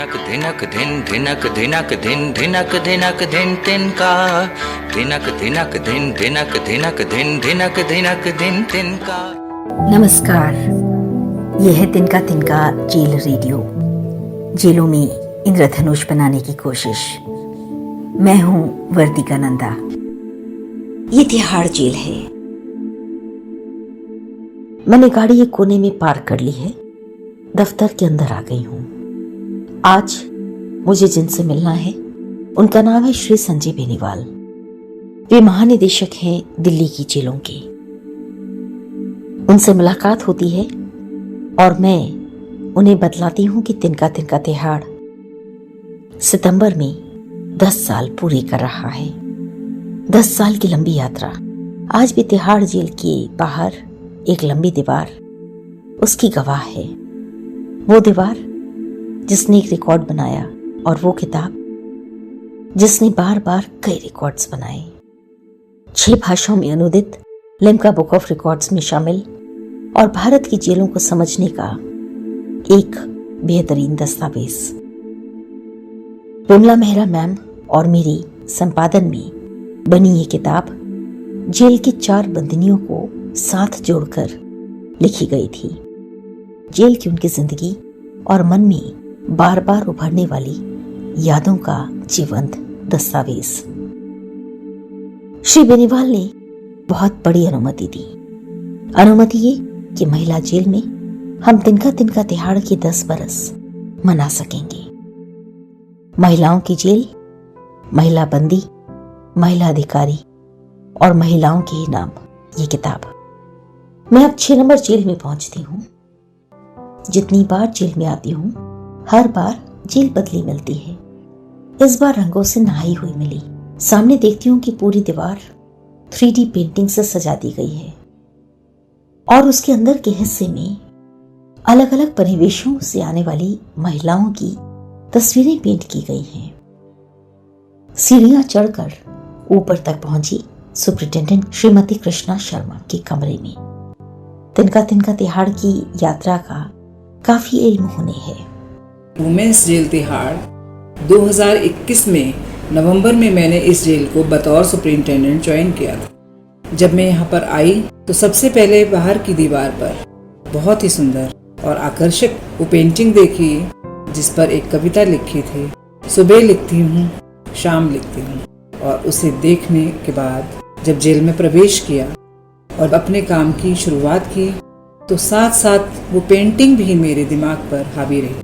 धिनक धिनक धिन धिनक धिनक धिन धिनक धिनक धिन तिनका धिनक धिनक धिन धिनक धिनक धिन धिनक धिनक धिन तिनका। नमस्कार, यह है तिनका तिनका जेल रेडियो। जेलों में इंद्रधनुष बनाने की कोशिश। मैं हूं वर्तिका नंदा। ये तिहाड़ जेल है। मैंने गाड़ी एक कोने में पार्क कर ली है। दफ्तर के अंदर आ गई हूं। आज मुझे जिनसे मिलना है उनका नाम है श्री संजय बेनीवाल। वे महानिदेशक हैं दिल्ली की जेलों के। उनसे मुलाकात होती है और मैं उन्हें बतलाती हूं कि तिनका तिनका तिहाड़ सितंबर में 10 साल पूरे कर रहा है। 10 साल की लंबी यात्रा। आज भी तिहाड़ जेल के बाहर एक लंबी दीवार उसकी गवाह है। वो दीवार जिसने एक रिकॉर्ड बनाया और वो किताब जिसने बार बार कई रिकॉर्ड्स बनाए। 6 भाषाओं में अनुदित, लिम्का बुक ऑफ रिकॉर्ड्स में शामिल और भारत की जेलों को समझने का एक बेहतरीन दस्तावेज। विमला मेहरा मैम और मेरी संपादन में बनी ये किताब जेल के 4 बंदिनियों को साथ जोड़कर लिखी गई थी। जेल की उनकी जिंदगी और मन में बार बार उभरने वाली यादों का जीवंत दस्तावेज। श्री बेनीवाल ने बहुत बड़ी अनुमति दी। अनुमति ये कि महिला जेल में हम तिनका तिनका तिहाड़ के 10 बरस मना सकेंगे। महिलाओं की जेल, महिला बंदी, महिला अधिकारी और महिलाओं के ही नाम ये किताब। मैं अब 6 नंबर जेल में पहुंचती हूं। जितनी बार जेल में आती हूं, हर बार जेल बदली मिलती है। इस बार रंगों से नहाई हुई मिली। सामने देखती हूं कि पूरी दीवार 3D पेंटिंग से सजा दी गई है और उसके अंदर के हिस्से में अलग अलग परिवेशों से आने वाली महिलाओं की तस्वीरें पेंट की गई हैं। सीढ़ियां चढ़कर ऊपर तक पहुंची सुपरिटेंडेंट श्रीमती कृष्णा शर्मा के कमरे में। तिनका तिनका तिहाड़ की यात्रा का काफी इल्म होने है। वुमेन्स जेल तिहाड़ 2021 में नवंबर में मैंने इस जेल को बतौर सुपरिटेंडेंट ज्वाइन किया था। जब मैं यहाँ पर आई तो सबसे पहले बाहर की दीवार पर बहुत ही सुंदर और आकर्षक वो पेंटिंग देखी जिस पर एक कविता लिखी थी, सुबह लिखती हूँ शाम लिखती हूँ। और उसे देखने के बाद जब जेल में प्रवेश किया और अपने काम की शुरुआत की तो साथ साथ वो पेंटिंग भी मेरे दिमाग पर हावी रही।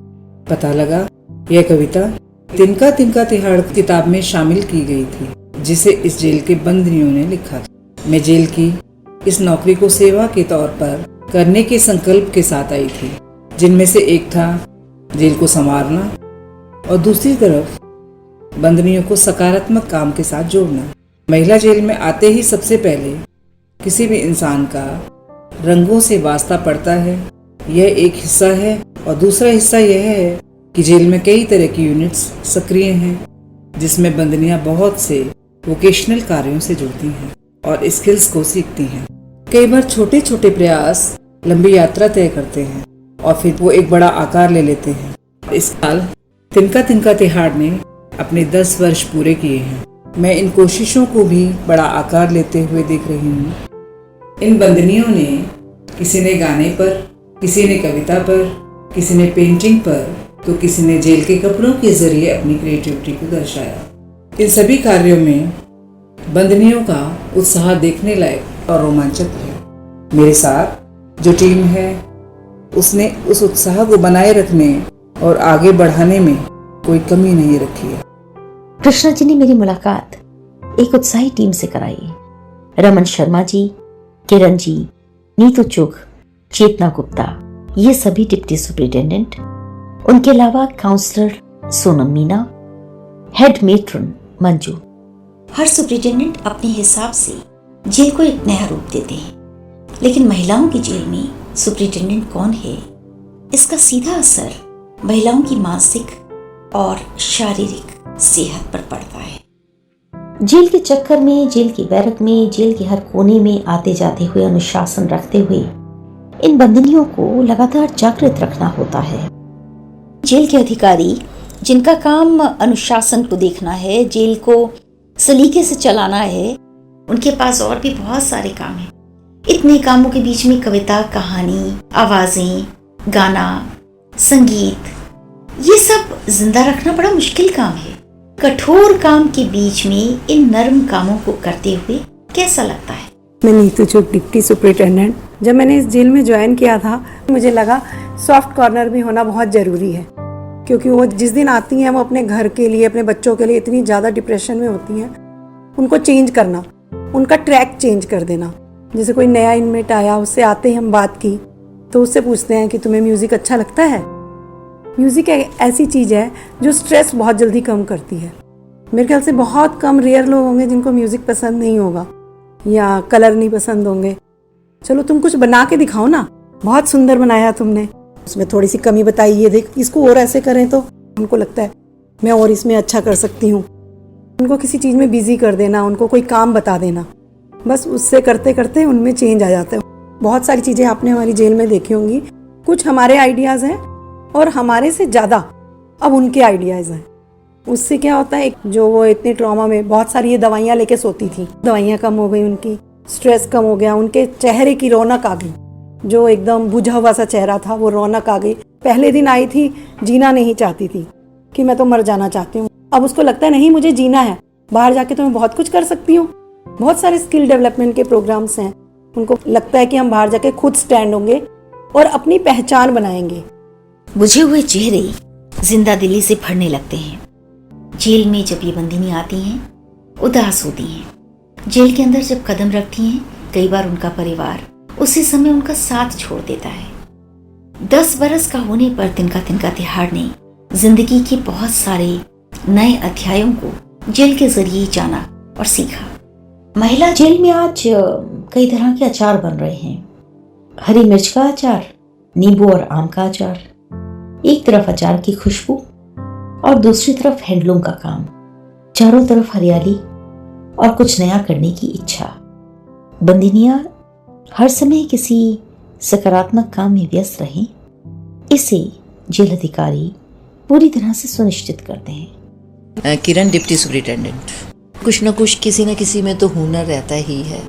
पता लगा यह कविता तिनका तिनका तिहाड़ किताब में शामिल की गई थी जिसे इस जेल के बंदियों ने लिखा था। मैं जेल की इस नौकरी को सेवा के तौर पर करने के संकल्प के साथ आई थी, जिनमें से एक था जेल को संवारना और दूसरी तरफ बंदियों को सकारात्मक काम के साथ जोड़ना। महिला जेल में आते ही सबसे पहले किसी भी इंसान का रंगों से वास्ता पड़ता है, यह एक हिस्सा है। और दूसरा हिस्सा यह है कि जेल में कई तरह की यूनिट्स सक्रिय हैं जिसमें बंदियां बहुत से वोकेशनल कार्यों से जुड़ती हैं और स्किल्स को सीखती हैं। कई बार छोटे छोटे प्रयास लंबी यात्रा तय करते हैं और फिर वो एक बड़ा आकार ले लेते हैं। इस साल तिनका तिनका तिहाड़ ने अपने 10 वर्ष पूरे किए हैं। मैं इन कोशिशों को भी बड़ा आकार लेते हुए देख रही हूँ। इन बंदिनियों ने, किसी ने गाने पर, किसी ने कविता पर, किसी ने पेंटिंग पर, तो किसी ने जेल के कपड़ों के जरिए अपनी क्रिएटिविटी को दर्शाया। इन सभी कार्यों में बंदिनियों का उत्साह देखने लायक और रोमांचक है। मेरे साथ जो टीम है उसने उस उत्साह को बनाए रखने और आगे बढ़ाने में कोई कमी नहीं रखी है। कृष्णा जी ने मेरी मुलाकात एक उत्साही टीम से कराई। रमन शर्मा जी, किरण जी, नीतू चुग, चेतना गुप्ता, ये सभी डिप्टी सुपरिटेंडेंट, उनके अलावा counsellor Sonam Meena, head matron Manju. हर सुपरिटेंडेंट अपने हिसाब से जेल को एक नया रूप देते हैं, लेकिन महिलाओं की जेल में सुपरिटेंडेंट कौन है, इसका सीधा असर महिलाओं की मानसिक और शारीरिक सेहत पर पड़ता है। जेल के चक्कर में, जेल की बैरक में, जेल के हर कोने में आते जाते हुए अनुशासन रखते हुए इन बंदिनियों को लगातार जागृत रखना होता है। जेल के अधिकारी जिनका काम अनुशासन को देखना है, जेल को सलीके से चलाना है, उनके पास और भी बहुत सारे काम हैं। इतने कामों के बीच में कविता, कहानी, आवाजें, गाना, संगीत, ये सब जिंदा रखना बड़ा मुश्किल काम है। कठोर काम के बीच में इन नर्म कामों को करते हुए कैसा लगता है? मैं नीतू चुग, डिप्टी सुपरिटेंडेंट। जब मैंने इस जेल में ज्वाइन किया था, मुझे लगा सॉफ्ट कॉर्नर भी होना बहुत ज़रूरी है, क्योंकि वो जिस दिन आती हैं वो अपने घर के लिए, अपने बच्चों के लिए इतनी ज़्यादा डिप्रेशन में होती हैं। उनको चेंज करना, उनका ट्रैक चेंज कर देना। जैसे कोई नया इनमेट आया, उससे आते ही हम बात की तो उससे पूछते हैं कि तुम्हें म्यूज़िक अच्छा लगता है। म्यूज़िक एक ऐसी चीज़ है जो स्ट्रेस बहुत जल्दी कम करती है। मेरे ख्याल से बहुत कम, रेयर लोग होंगे जिनको म्यूज़िक पसंद नहीं होगा या कलर नहीं पसंद होंगे। चलो तुम कुछ बना के दिखाओ ना, बहुत सुंदर बनाया तुमने, उसमें थोड़ी सी कमी बताई, ये देख इसको और ऐसे करें तो उनको लगता है मैं और इसमें अच्छा कर सकती हूँ। उनको किसी चीज़ में बिजी कर देना, उनको कोई काम बता देना, बस उससे करते करते उनमें चेंज आ जाता है। बहुत सारी चीज़ें आपने हमारी जेल में देखी होंगी। कुछ हमारे आइडियाज़ हैं और हमारे से ज़्यादा अब उनके आइडियाज़ हैं। उससे क्या होता है, जो वो इतने ट्रॉमा में बहुत सारी ये दवाइयाँ लेके सोती थी, दवाइयाँ कम हो गई, उनकी स्ट्रेस कम हो गया, उनके चेहरे की रौनक आ गई। जो एकदम बुझा हुआ सा चेहरा था वो रौनक आ गई। पहले दिन आई थी, जीना नहीं चाहती थी कि मैं तो मर जाना चाहती हूँ। अब उसको लगता है नहीं, मुझे जीना है, बाहर जाके तो मैं बहुत कुछ कर सकती हूँ। बहुत सारे स्किल डेवलपमेंट के प्रोग्राम्स हैं। उनको लगता है कि हम बाहर जाके खुद स्टैंड होंगे और अपनी पहचान बनाएंगे। बुझे हुए चेहरे जिंदा दिली से भरने लगते हैं। जेल में जब ये बंदिनी आती हैं, उदास होती हैं। जेल के अंदर जब कदम रखती हैं, कई बार उनका परिवार उसी समय उनका साथ छोड़ देता है। 10 बरस का होने पर तिनका तिनका तिहाड़ ने जिंदगी के बहुत सारे नए अध्यायों को जेल के जरिए जाना और सीखा। महिला जेल में आज कई तरह के अचार बन रहे हैं। हरी मिर्च का अचार, नींबू और आम का अचार। एक तरफ अचार की खुशबू और दूसरी तरफ हैंडलूम का काम। चारों तरफ हरियाली और कुछ नया करने की इच्छा। बंदिनियां हर समय किसी सकारात्मक काम में व्यस्त रहें, इसे जेल अधिकारी पूरी तरह से सुनिश्चित करते हैं। किरण, डिप्टी सुपरिटेंडेंट। कुछ न कुछ किसी न किसी में तो हुनर रहता ही है,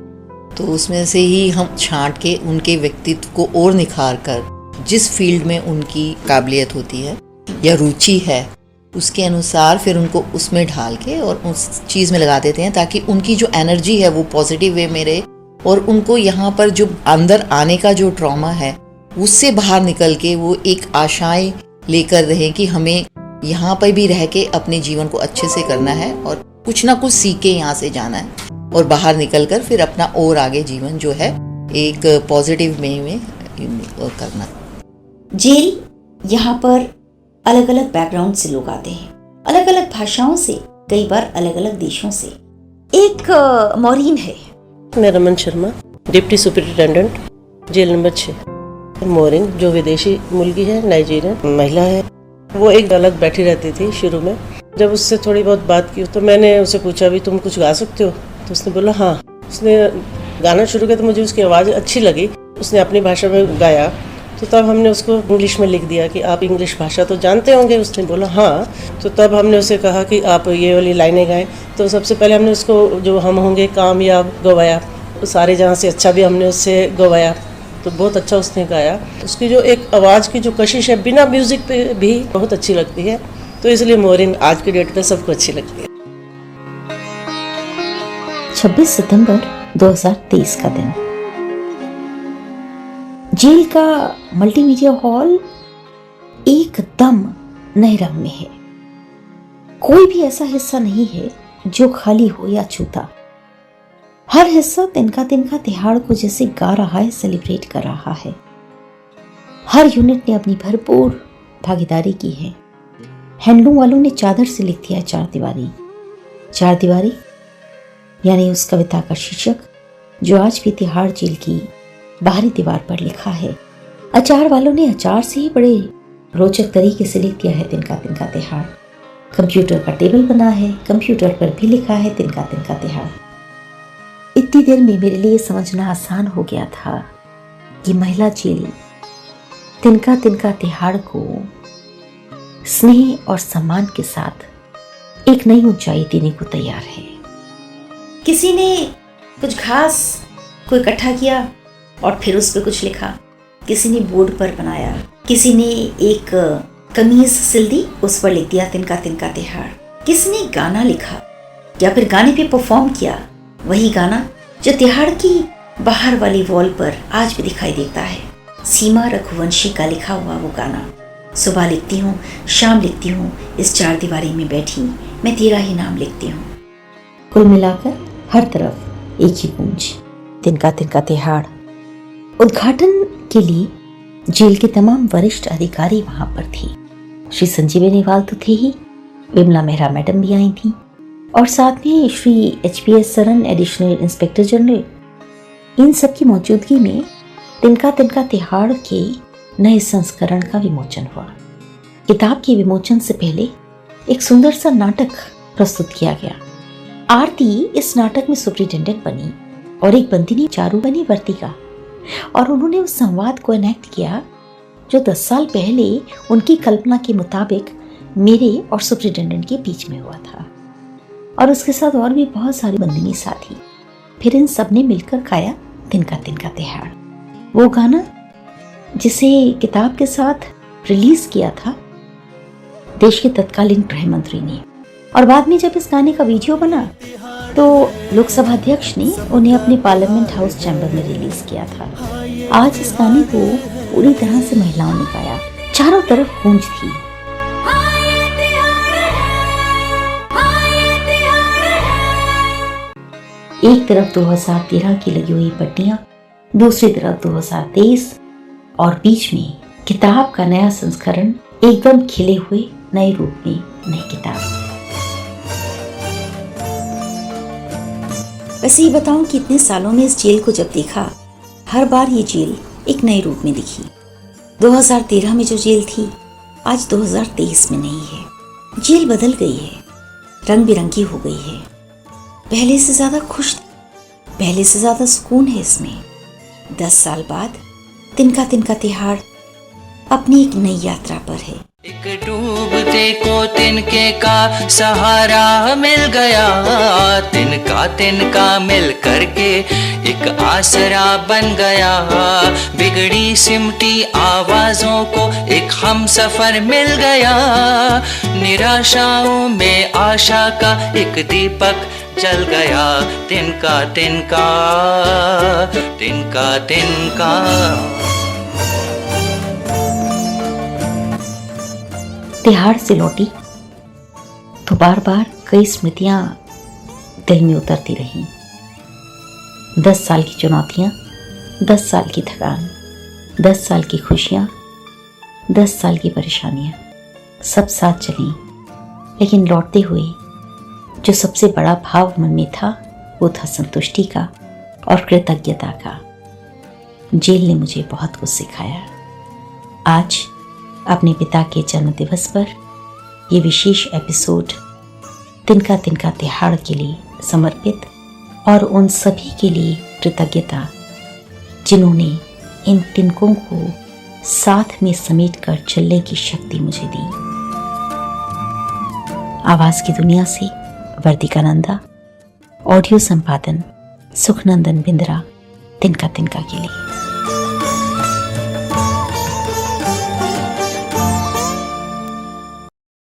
तो उसमें से ही हम छांट के उनके व्यक्तित्व को और निखार कर जिस फील्ड में उनकी काबिलियत होती है या रुचि है, उसके अनुसार फिर उनको उसमें ढाल के और उस चीज़ में लगा देते हैं, ताकि उनकी जो एनर्जी है वो पॉजिटिव वे में रहे और उनको यहाँ पर जो अंदर आने का जो ट्रॉमा है उससे बाहर निकल के वो एक आशाएं लेकर रहें कि हमें यहाँ पर भी रह के अपने जीवन को अच्छे से करना है और कुछ ना कुछ सीख के यहाँ से जाना है और बाहर निकल कर फिर अपना और आगे जीवन जो है एक पॉजिटिव वे में करना। जेल, यहाँ पर अलग अलग बैकग्राउंड से लोग आते हैं, अलग अलग भाषाओं से, कई बार अलग अलग देशों से। एक मौरीन है। मैं Raman Sharma, deputy superintendent, jail number 6। Maureen जो विदेशी मुलगी है, नाइजीरियन महिला है, वो एक अलग बैठी रहती थी शुरू में। जब उससे थोड़ी बहुत बात की तो मैंने उसे पूछा भी तुम कुछ गा सकते हो, तो उसने बोला हाँ। उसने गाना शुरू किया तो मुझे उसकी आवाज़ अच्छी लगी। उसने अपनी भाषा में गाया तो तब हमने उसको इंग्लिश में लिख दिया कि आप इंग्लिश भाषा तो जानते होंगे। उसने बोला हाँ। तो तब हमने उसे कहा कि आप ये वाली लाइनें गाएं। तो सबसे पहले हमने उसको जो हम होंगे कामयाब गवाया, सारे जहाँ से अच्छा भी हमने उससे गवाया, तो बहुत अच्छा उसने गाया। उसकी जो एक आवाज़ की जो कशिश है बिना म्यूज़िक पे भी बहुत अच्छी लगती है, तो इसलिए मोरिन आज की डेट पे सबको अच्छी लगती है। 26 सितंबर 2023 का दिन। जेल का मल्टीमीडिया हॉल एकदम नए रंग में है। कोई भी ऐसा हिस्सा नहीं है जो खाली हो या छूटा। हर हिस्सा तिनका तिनका तिहाड़ को जैसे गा रहा है, सेलिब्रेट कर रहा है। हर यूनिट ने अपनी भरपूर भागीदारी की है। हैंडलूम वालों ने चादर से लिख दिया 4 दीवारी। 4 दीवारी यानी उस कविता का शीर्षक जो आज भी तिहाड़ जेल की बाहरी दीवार पर लिखा है। अचार वालों ने अचार से ही बड़े रोचक तरीके से लिख दिया है तिनका तिनका तिहाड़। कंप्यूटर का टेबल बना है, कंप्यूटर पर भी लिखा है तिनका तिनका तिहाड़। इतनी देर में मेरे लिए समझना आसान हो गया था कि महिला जेल तिनका तिनका तिहाड़ को स्नेह और सम्मान के साथ एक नई ऊंचाई देने को तैयार है। किसी ने कुछ घास को इकट्ठा किया और फिर उस पर कुछ लिखा, किसी ने बोर्ड पर बनाया, किसी ने एक कमीज सिल दी, उस पर लिख दिया तिनका तिनका तिहाड़। किसी ने गाना लिखा या फिर गाने पे परफॉर्म किया, वही गाना जो तिहाड़ की बाहर वाली वॉल पर आज भी दिखाई देता है। सीमा रघुवंशी का लिखा हुआ वो गाना, सुबह लिखती हूँ, शाम लिखती हूँ, इस चार दीवारी में बैठी मैं तेरा ही नाम लिखती हूँ। कुल मिलाकर हर तरफ एक ही गूंज, तिनका तिनका तिहाड़। उद्घाटन के लिए जेल के तमाम वरिष्ठ अधिकारी वहां पर थे। श्री संजीव बेनीवाल तो थे ही, विमला मेहरा मैडम भी आई थी और साथ में Shri HPS Saran additional inspector general. इन सब की मौजूदगी में तिनका तिनका तिहाड़ के नए संस्करण का विमोचन हुआ। किताब के विमोचन से पहले एक सुंदर सा नाटक प्रस्तुत किया गया। आरती इस नाटक में सुपरिटेंडेंट बनी और एक बंदिनी चारू बनी वर्तिका, और उन्होंने उस संवाद को एनेक्ट किया जो 10 साल पहले उनकी कल्पना के मुताबिक मेरे और सुपरिटेंडेंट के बीच में हुआ था, और उसके साथ और भी बहुत सारी बंदिनी साथी। फिर इन सब ने मिलकर गाया तिनका तिनका तिहाड़, वो गाना जिसे किताब के साथ रिलीज किया था देश के तत्कालीन गृह मंत्री ने। और बाद में जब इस गाने का वीडियो बना तो लोकसभा अध्यक्ष ने उन्हें अपने पार्लियामेंट हाउस चैम्बर में रिलीज किया था। आज इस गाने को पूरी तरह से महिलाओं ने गाया, चारों तरफ गूंज थी। एक तरफ 2013 की लगी हुई पट्टियां, दूसरी तरफ 2023 और बीच में किताब का नया संस्करण एकदम खिले हुए नए रूप में नई किताब। वैसे ही बताऊं कि इतने सालों में इस जेल को जब देखा, हर बार ये जेल एक नए रूप में दिखी। 2013 में जो जेल थी आज 2023 में नहीं है। जेल बदल गई है, रंग बिरंगी हो गई है, पहले से ज्यादा खुश, पहले से ज्यादा सुकून है इसमें। 10 साल बाद तिनका तिनका तिहाड़ अपनी एक नई यात्रा पर है। एक डूबते को तिनके का सहारा मिल गया, तिनका तिनका मिल करके एक आसरा बन गया। बिगड़ी सिमटी आवाजों को एक हम सफर मिल गया, निराशाओं में आशा का एक दीपक जल गया। तिनका तिनका तिनका तिनका। तिहाड़ से लौटी तो बार बार कई स्मृतियां दिल में उतरती रहीं। 10 साल की चुनौतियां, 10 साल की थकान, 10 साल की खुशियां, 10 साल की परेशानियां सब साथ चली, लेकिन लौटते हुए जो सबसे बड़ा भाव मन में था वो था संतुष्टि का और कृतज्ञता का। जेल ने मुझे बहुत कुछ सिखाया। आज अपने पिता के जन्म दिवस पर ये विशेष एपिसोड तिनका तिनका तिहाड़ के लिए समर्पित और उन सभी के लिए कृतज्ञता जिन्होंने इन तिनकों को साथ में समेट कर चलने की शक्ति मुझे दी। आवाज की दुनिया से वर्तिका नंदा, ऑडियो संपादन सुखनंदन बिंद्रा, तिनका तिनका के लिए।